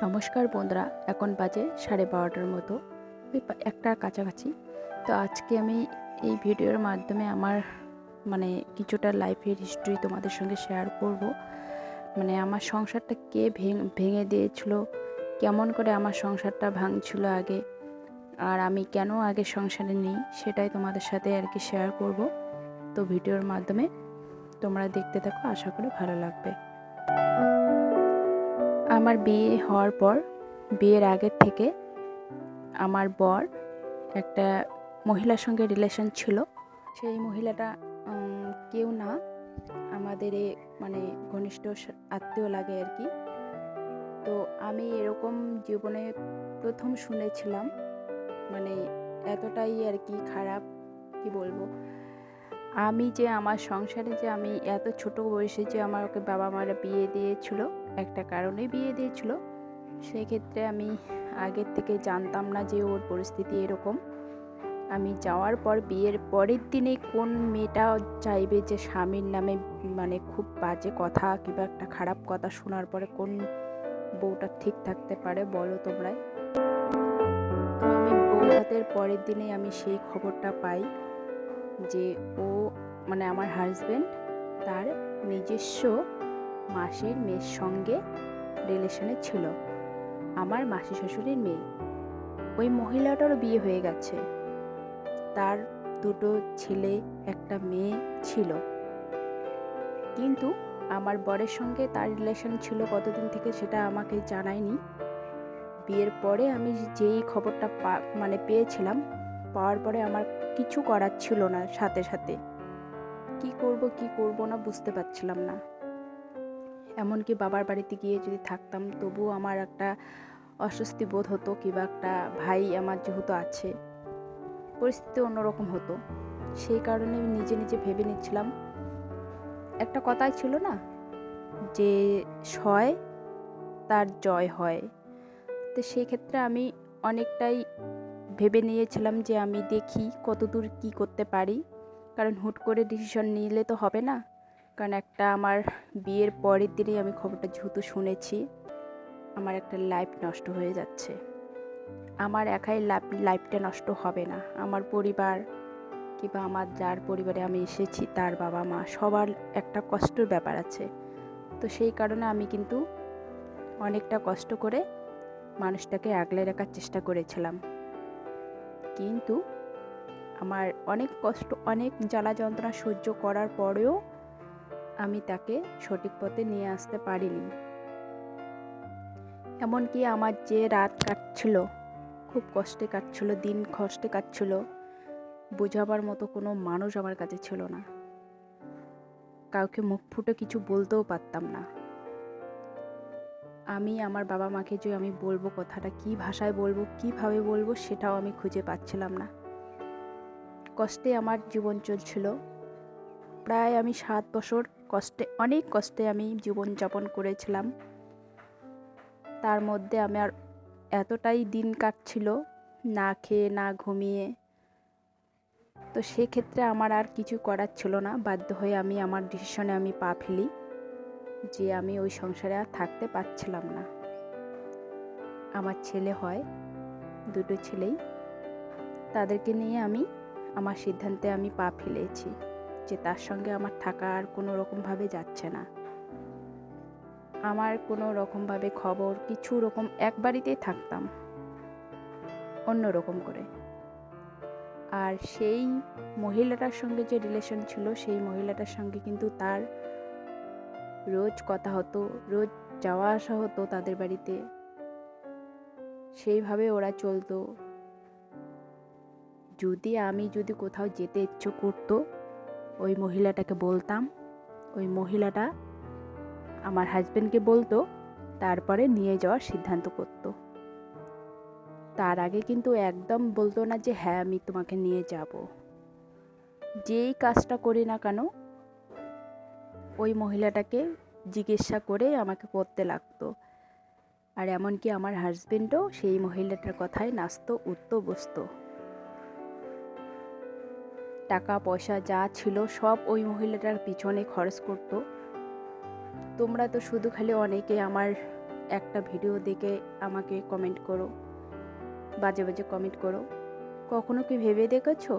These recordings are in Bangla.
নমস্কার বন্ধুরা, এখন বাজে 12:30টার মতো, ওই একটার কাছাকাছি। তো আজকে আমি এই ভিডিওর মাধ্যমে আমার কিছুটা লাইফের হিস্ট্রি তোমাদের সঙ্গে শেয়ার করব। আমার সংসারটা কে ভেঙে দিয়েছিল, কেমন করে আমার সংসারটা ভাঙছিল আগে, আর আমি কেন আগে সংসারে নেই সেটাই তোমাদের সাথে আর কি শেয়ার করব। তো ভিডিওর মাধ্যমে তোমরা দেখতে থাকো, আশা করি ভালো লাগবে। আমার বিয়ে হওয়ার পর, বিয়ের আগের থেকে আমার বর একটা মহিলার সঙ্গে রিলেশন ছিল। সেই মহিলাটা কেউ না, আমাদের ঘনিষ্ঠ আত্মীয় লাগে আর কি। তো আমি এরকম জীবনে প্রথম শুনেছিলাম, এতটাই আর কি খারাপ, কি বলবো। আমি যে আমার সংসারে যে আমি এত ছোট বয়সে যে আমার ওকে বাবা মারা বিয়ে দিয়েছিল, একটা কারণে বিয়ে দিয়েছিল। সেক্ষেত্রে আমি আগের থেকে জানতাম না যে ওর পরিস্থিতি এরকম। আমি যাওয়ার পর বিয়ের পরের দিনে কোন মেয়েটা চাইবে যে স্বামীর নামে খুব বাজে কথা কিংবা একটা খারাপ কথা শোনার পরে কোন বউটা ঠিক থাকতে পারে বলো তোমরাই। তো আমি বউ ভাতের পরের দিনে আমি সেই খবরটা পাই যে ও আমার হাজব্যান্ড তার নিজস্ব মাসির মেয়ের সঙ্গে রিলেশনে ছিল, আমার মাসি শ্বশুরের মেয়ে। ওই মহিলাটারও বিয়ে হয়ে গেছে, তার দুটো ছেলে একটা মেয়ে ছিল। কিন্তু আমার বরের সঙ্গে তার রিলেশন ছিল কতদিন থেকে সেটা আমাকে জানায়নি। বিয়ের পরে আমি যেই খবরটা পেয়েছিলাম, পাওয়ার পরে আমার কিছু করার ছিল না, সাথে সাথে কি করব না বুঝতে পারছিলাম না। এমনকি বাবার বাড়িতে গিয়ে যদি থাকতাম তবুও আমার একটা অস্বস্তি বোধ হতো, কিংবা একটা ভাই আমার যেহেতু আছে, পরিস্থিতি অন্যরকম হতো। সেই কারণে আমি নিজে নিজে ভেবে নিচ্ছিলাম, একটা কথাই ছিল না যে সয় তার জয় হয়। তো সেক্ষেত্রে আমি অনেকটাই ভেবে নিয়েছিলাম যে আমি দেখি কতদূর কি করতে পারি, কারণ হুট করে ডিসিশন নিলে তো হবে না। কারণ একটা আমার বিয়ের পরের দিনেই আমি খবরটা যেহেতু শুনেছি, আমার একটা লাইফ নষ্ট হয়ে যাচ্ছে। আমার একাই লাইফটা নষ্ট হবে না, আমার পরিবার কিংবা আমার যার পরিবারে আমি এসেছি তার বাবা মা সবার একটা কষ্টের ব্যাপার আছে। তো সেই কারণে আমি কিন্তু অনেকটা কষ্ট করে মানুষটাকে আগলে রাখার চেষ্টা করেছিলাম। কিন্তু আমার অনেক কষ্ট, অনেক জ্বালা যন্ত্রণা সহ্য করার পরেও আমি তাকে সঠিক পথে নিয়ে আসতে পারিনি। এমনকি আমার যে রাত কাটছিল, খুব কষ্টে কাটছিল, দিন কষ্টে কাটছিল, বোঝাবার মতো কোনো মানুষ আমার কাছে ছিল না। কাউকে মুখ ফুটে কিছু বলতেও পারতাম না। আমি আমার বাবা মাকে যে আমি বলবো কথাটা, কি ভাষায় বলবো, কিভাবে বলবো, সেটাও আমি খুঁজে পাচ্ছিলাম না। কষ্টে আমার জীবন চলছিল। প্রায় আমি 7 বছর অনেক কষ্টে আমি জীবনযাপন করেছিলাম। তার মধ্যে আমার এতটাই দিন কাটছিল না খেয়ে না ঘুমিয়ে। তো সেক্ষেত্রে আমার আর কিছু করার ছিল না, বাধ্য হয়ে আমি আমার ডিসিশনে আমি পা ফেলি যে আমি ওই সংসারে আর থাকতে পারছিলাম না। আমার ছেলে হয়, দুটো ছেলেই, তাদেরকে নিয়ে আমি আমার সিদ্ধান্তে আমি পা ফেলেছি যে তার সঙ্গে আমার থাকা আর কোনো রকমভাবে যাচ্ছে না। আমার কোনো রকমভাবে খবর কিছু রকম এক বাড়িতেই থাকতাম অন্য রকম করে। আর সেই মহিলাটার সঙ্গে যে রিলেশন ছিল, সেই মহিলাটার সঙ্গে কিন্তু তার রোজ কথা হতো, রোজ যাওয়া আসা হতো তাদের বাড়িতে, সেইভাবে ওরা চলতো। আমি যদি কোথাও যেতে ইচ্ছে করতো, ওই মহিলাটাকে বলতাম, ওই মহিলাটা আমার হাজবেন্ডকে বলতো, তারপরে নিয়ে যাওয়ার সিদ্ধান্ত করতো। তার আগে কিন্তু একদম বলতো না যে হ্যাঁ আমি তোমাকে নিয়ে যাব। যেই কাজটা করি না কেন ওই মহিলাটাকে জিজ্ঞাসা করে আমাকে করতে লাগতো। আর এমনকি আমার হাজবেন্ডও সেই মহিলাটার কথায় নাচতো, উঠতো, বসতো। টাকা পয়সা যা ছিল সব ওই মহিলাটার পিছনে খরচ করতো। তোমরা তো শুধু খালি অনেকে আমার একটা ভিডিও দেখে আমাকে কমেন্ট করো, বাজে বাজে কমেন্ট করো। কখনো কি ভেবে দেখেছো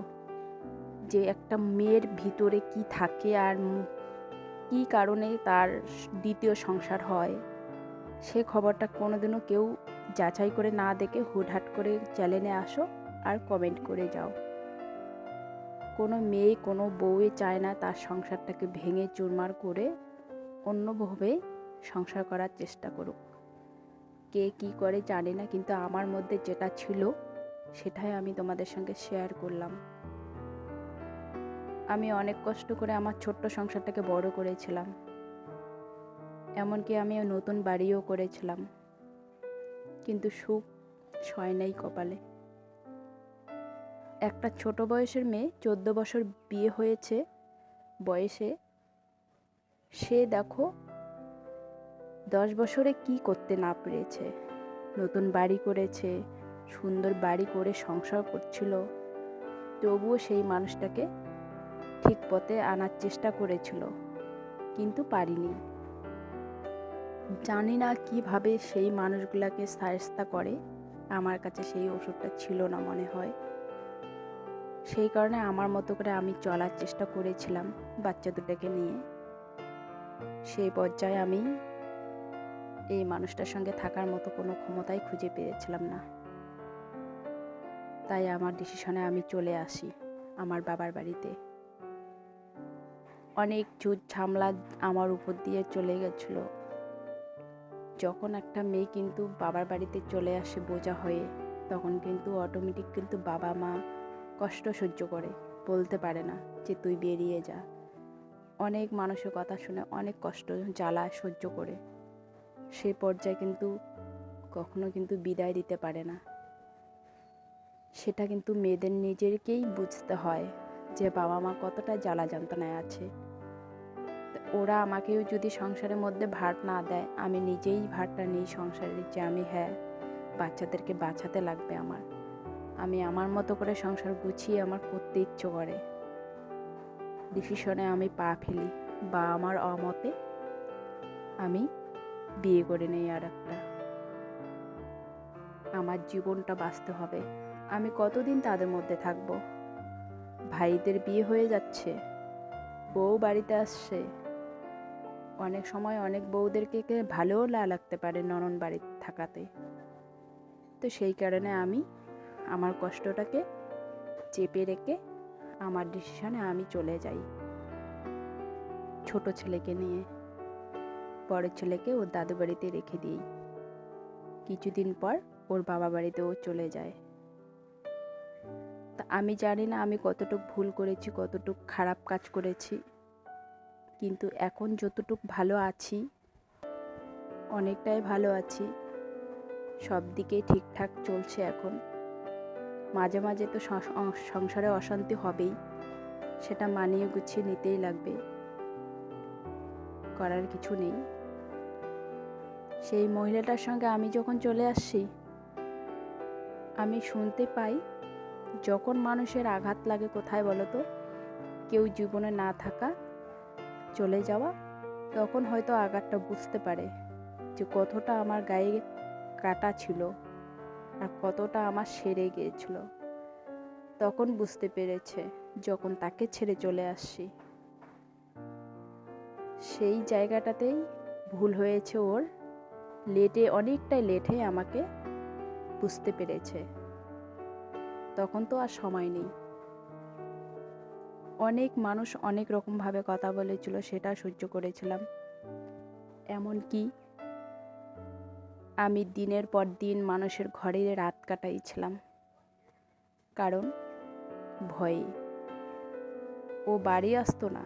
যে একটা মেয়ের ভিতরে কি থাকে আর কি কারণে তার দ্বিতীয় সংসার হয়? সে খবরটা কোনোদিনও কেউ যাচাই করে না দেখে হুটহাট করে চ্যানেলে আসো আর কমেন্ট করে যাও। কোনো মেয়ে কোনো বউয়ে চায় না তার সংসারটাকে ভেঙে চুরমার করে অন্যভাবে সংসার করার চেষ্টা করুক। কে কি করে জানি না, কিন্তু আমার মধ্যে যেটা ছিল সেটাই আমি তোমাদের সঙ্গে শেয়ার করলাম। আমি অনেক কষ্ট করে আমার ছোট্ট সংসারটাকে বড় করেছিলাম, এমনকি আমি নতুন বাড়িও করেছিলাম, কিন্তু সুখ সয় নাই কপালে। একটা ছোট বয়সের মেয়ে 14 বছর বিয়ে হয়েছে বয়সে, সে দেখো 10 বছরে কি করতে না পেরেছে। নতুন বাড়ি করেছে, সুন্দর বাড়ি করে সংসার করছিল, তবুও সেই মানুষটাকে ঠিক পথে আনার চেষ্টা করেছিল, কিন্তু পারিনি। জানি না কিভাবে সেই মানুষগুলোকে শায়েস্তা করে, আমার কাছে সেই ওষুধটা ছিল না মনে হয়। সেই কারণে আমার মতো করে আমি চলার চেষ্টা করেছিলাম বাচ্চা দুটোকে নিয়ে। সেই পর্যায়ে আমি এই মানুষটার সঙ্গে থাকার মতো কোনো ক্ষমতাই খুঁজে পেয়েছিলাম না। তাই আমার ডিসিশনে আমি চলে আসি আমার বাবার বাড়িতে। অনেক ঝুট ঝামেলা আমার উপর দিয়ে চলে গেছিল। যখন একটা মেয়ে কিন্তু বাবার বাড়িতে চলে আসে বোঝা হয়ে, তখন কিন্তু অটোমেটিক কিন্তু বাবা মা কষ্ট সহ্য করে, বলতে পারে না যে তুই বেরিয়ে যা। অনেক মানুষের কথা শুনে অনেক কষ্ট জ্বালা সহ্য করে সেই পর্যায়ে কিন্তু কখনো কিন্তু বিদায় দিতে পারে না। সেটা কিন্তু মেয়েদের নিজেরকেই বুঝতে হয় যে বাবা মা কতটা জ্বালা যন্ত্রণায় আছে। ওরা আমাকেও যদি সংসারের মধ্যে ভার না দেয়, আমি নিজেই ভারটা নিই সংসারের, যে আমি হ্যাঁ বাচ্চাদেরকে বাঁচাতে লাগবে আমার, আমি আমার মতো করে সংসার গুছিয়ে আমার করতে ইচ্ছে করে। ডিসিশনে আমি পা ফেলি বা আমার অমতে আমি বিয়ে করে নেই আর একটা। আমার জীবনটা বাঁচতে হবে, আমি কতদিন তাদের মধ্যে থাকবো? ভাইদের বিয়ে হয়ে যাচ্ছে, বউ বাড়িতে আসছে, অনেক সময় অনেক বউদেরকে ভালোও লাগতে পারে ননদ বাড়িতে থাকাতে। তো সেই কারণে আমি আমার কষ্টটাকে চেপে রেখে আমার ডিসিশনে আমি চলে যাই ছোট ছেলেকে নিয়ে। বড় ছেলেকে ওর দাদু বাড়িতে রেখে দিই, কিছুদিন পর ওর বাবা বাড়িতেও চলে যায়। তা আমি জানি না আমি কতটুকু ভুল করেছি, কতটুকু খারাপ কাজ করেছি, কিন্তু এখন যতটুকু ভালো আছি, অনেকটাই ভালো আছি, সব দিকেই ঠিকঠাক চলছে। এখন মাঝে মাঝে তো সংসারে অশান্তি হবেই, সেটা মানিয়ে গুছিয়ে নিতেই লাগবে, করার কিছু নেই। সেই মহিলাটার সঙ্গে আমি যখন চলে আসছি, আমি শুনতে পাই যখন মানুষের আঘাত লাগে কোথায় বলো তো, কেউ জীবনে না থাকা, চলে যাওয়া, তখন হয়তো আঘাতটা বুঝতে পারে যে কতটা আমার গায়ে কাটা ছিল আর কতটা আমার সেরে গিয়েছিল। তখন বুঝতে পেরেছে যখন তাকে ছেড়ে চলে আসছি। সেই জায়গাটাতেই ভুল হয়েছে ওর, অনেকটাই লেটে আমাকে বুঝতে পেরেছে। তখন তো আর সময় নেই। অনেক মানুষ অনেক রকমভাবে কথা বলেছিল, সেটা সহ্য করেছিলাম। এমনকি আমি দিনের পর দিন মানুষের ঘরে রাত কাটাইছিলাম, কারণ ভয়ে। ও বাড়ি আসতো না,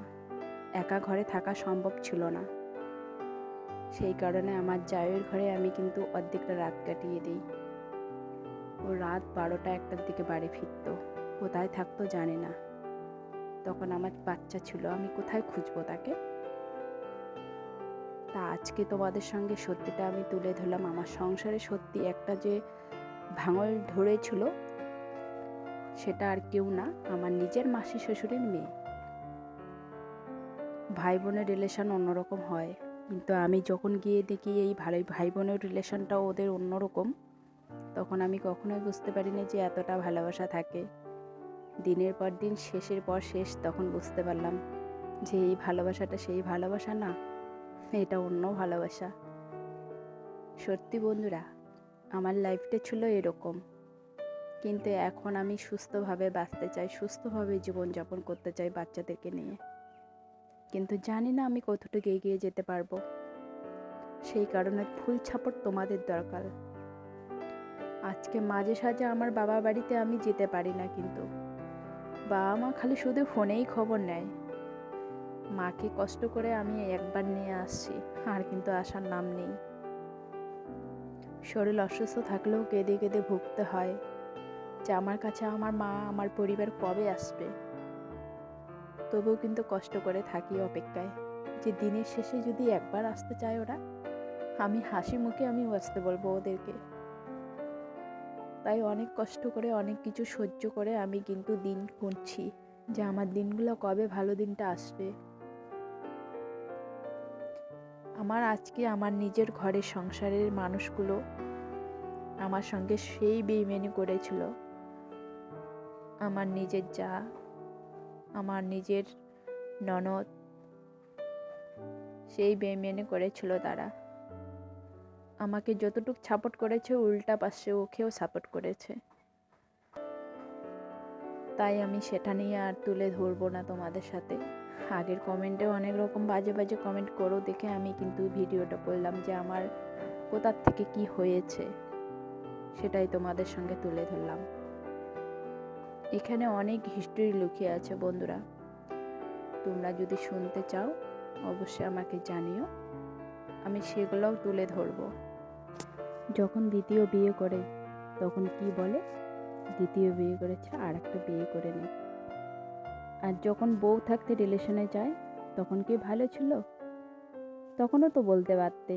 একা ঘরে থাকা সম্ভব ছিল না। সেই কারণে আমার জায়ের ঘরে আমি কিন্তু অর্ধেকটা রাত কাটিয়ে দিই। ও রাত 12টা 1টার দিকে বাড়ি ফিরতো, কোথায় থাকতো জানি না। তখন আমার বাচ্চা ছিল, আমি কোথায় খুঁজবো তাকে? তা আজকে তোমাদের সঙ্গে সত্যিটা আমি তুলে ধরলাম। আমার সংসারে সত্যি একটা যে ভাঙল ধরেছিল, সেটা আর কেউ না, আমার নিজের মাসি শ্বশুরের মেয়ে। ভাই বোনের রিলেশন অন্যরকম হয়, কিন্তু আমি যখন গিয়ে দেখি এই ভাই বোনের রিলেশনটাও ওদের অন্যরকম, তখন আমি কখনোই বুঝতে পারিনি যে এতটা ভালোবাসা থাকে। দিনের পর দিন, শেষের পর শেষ, তখন বুঝতে পারলাম যে এই ভালোবাসাটা সেই ভালোবাসা না, এটা অন্য ভালোবাসা। সত্যি বন্ধুরা, আমার লাইফটা ছিল এরকম, কিন্তু এখন আমি সুস্থভাবে বাঁচতে চাই, সুস্থভাবে জীবনযাপন করতে চাই বাচ্চাদেরকে নিয়ে। কিন্তু জানি না আমি কতটুকু এগিয়ে যেতে পারবো। সেই কারণে ফুল সাপোর্ট তোমাদের দরকার। আজকে মাঝে সাঝে আমার বাবার বাড়িতে আমি যেতে পারি না, কিন্তু বাবা মা খালি শুধু ফোনেই খবর নেয়। মাকে কষ্ট করে আমি একবার নিয়ে আসছি, আর কিন্তু আসার নাম নেই। শরীর অসুস্থ থাকলেও কেঁদে কেঁদে ভুগতে হয় যে আমার কাছে আমার মা, আমার পরিবার কবে আসবে। তবুও কিন্তু কষ্ট করে থাকি অপেক্ষায়, যে দিনের শেষে যদি একবার আসতে চায় ওরা, আমি হাসি মুখে আমি আসতে বলবো ওদেরকে। তাই অনেক কষ্ট করে, অনেক কিছু সহ্য করে আমি কিন্তু দিন গুনছি যে আমার দিনগুলো কবে ভালো দিনটা আসবে। আমার আজকে আমার নিজের ঘরের সংসারের মানুষগুলো আমার সঙ্গে সেই বেইমানি করেছিল। আমার নিজের যা, আমার নিজের ননদ, সেই বেইমানি করেছিল তারা। আমাকে যতটুকু সাপোর্ট করেছে, উল্টা পাশে ওকেও সাপোর্ট করেছে। তাই আমি সেটা নিয়ে আর তুলে ধরবো না তোমাদের সাথে। আগের কমেন্টে অনেক রকম বাজে বাজে কমেন্ট করো দেখে আমি কিন্তু ভিডিওটা করলাম, যে আমার কোথার থেকে কি হয়েছে সেটাই তোমাদের সঙ্গে তুলে ধরলাম। এখানে অনেক হিস্ট্রি লুকিয়ে আছে বন্ধুরা, তোমরা যদি শুনতে চাও অবশ্যই আমাকে জানিও, আমি সেগুলোও তুলে ধরবো। যখন দ্বিতীয় বিয়ে করে তখন কি বলে, দ্বিতীয় বিয়ে করেছে আর একটা বিয়ে করে নে। আর যখন বউ থাকতে রিলেশনে যায় তখন কি ভালো ছিল? তখনও তো বলতে পারতে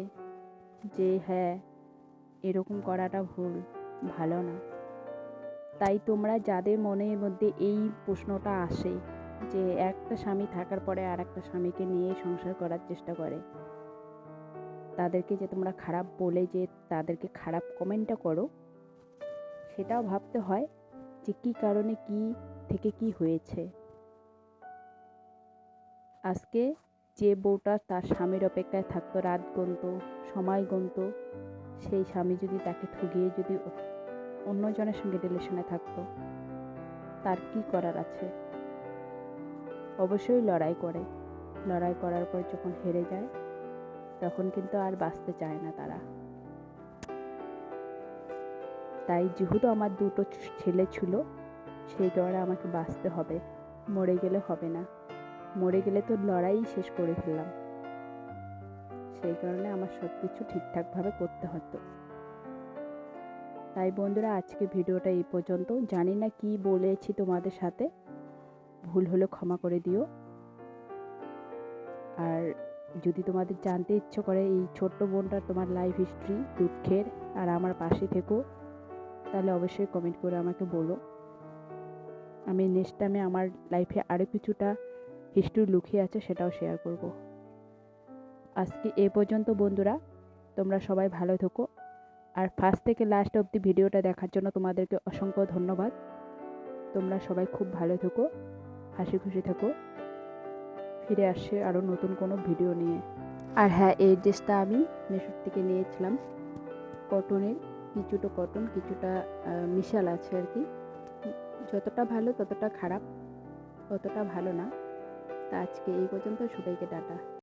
যে হ্যাঁ, এরকম করাটা ভুল, ভালো না। তাই তোমরা যাদের মনের মধ্যে এই প্রশ্নটা আসে যে একটা স্বামী থাকার পরে আর একটা স্বামীকে নিয়ে সংসার করার চেষ্টা করে, তাদেরকে যে তোমরা খারাপ বলে যে তাদেরকে খারাপ কমেন্টটা করো, সেটাও ভাবতে হয় যে কী কারণে, কি থেকে কি হয়েছে। আজকে যে বউটা তার স্বামীর অপেক্ষায় থাকতো, রাত গুনতো, সময় গুনতো, সেই স্বামী যদি তাকে ঠুকিয়ে যদি অন্যজনের সঙ্গে রিলেশনে থাকতো, তার কি করার আছে? অবশ্যই লড়াই করে, লড়াই করার পর যখন হেরে যায় তখন কিন্তু আর বাঁচতে চায় না তারা। তাই যেহেতু আমার দুটো ছেলে ছিল, সেই কারণে আমাকে বাঁচতে হবে, মরে গেলে হবে না। মরে গেলে তো লড়াই শেষ করে ফেললাম, সেই কারণে আমার সব কিছু ঠিকঠাকভাবে করতে হতো। তাই বন্ধুরা, আজকে ভিডিওটা এই পর্যন্ত। জানি না কি বলেছি তোমাদের সাথে, ভুল হলে ক্ষমা করে দিও। আর যদি তোমাদের জানতে ইচ্ছে করে এই ছোট্ট বোনটার তোমার লাইফ হিস্ট্রি দুঃখের, আর আমার পাশে থেকো, তাহলে অবশ্যই কমেন্ট করে আমাকে বলো। আমি নেক্সট টাইমে আমার লাইফে আরও কিছুটা হিস্ট্রি লুকিয়ে আছে সেটাও শেয়ার করব। আজকে এ পর্যন্ত বন্ধুরা, তোমরা সবাই ভালো থেকো। আর ফার্স্ট থেকে লাস্ট অবধি ভিডিওটা দেখার জন্য তোমাদেরকে অসংখ্য ধন্যবাদ। তোমরা সবাই খুব ভালো থেকো, হাসি খুশি থেকো। ফিরে আসছে আরও নতুন কোনো ভিডিও নিয়ে। আর হ্যাঁ, এই ড্রেসটা আমি মেশোর থেকে নিয়েছিলাম, কটনের, কিছুটা কটন কিছুটা মিশাল আছে আর কি। যতটা ভালো ততটা খারাপ, অতটা ভালো না। তা আজকে এই পর্যন্ত, সবাইকে টাটা।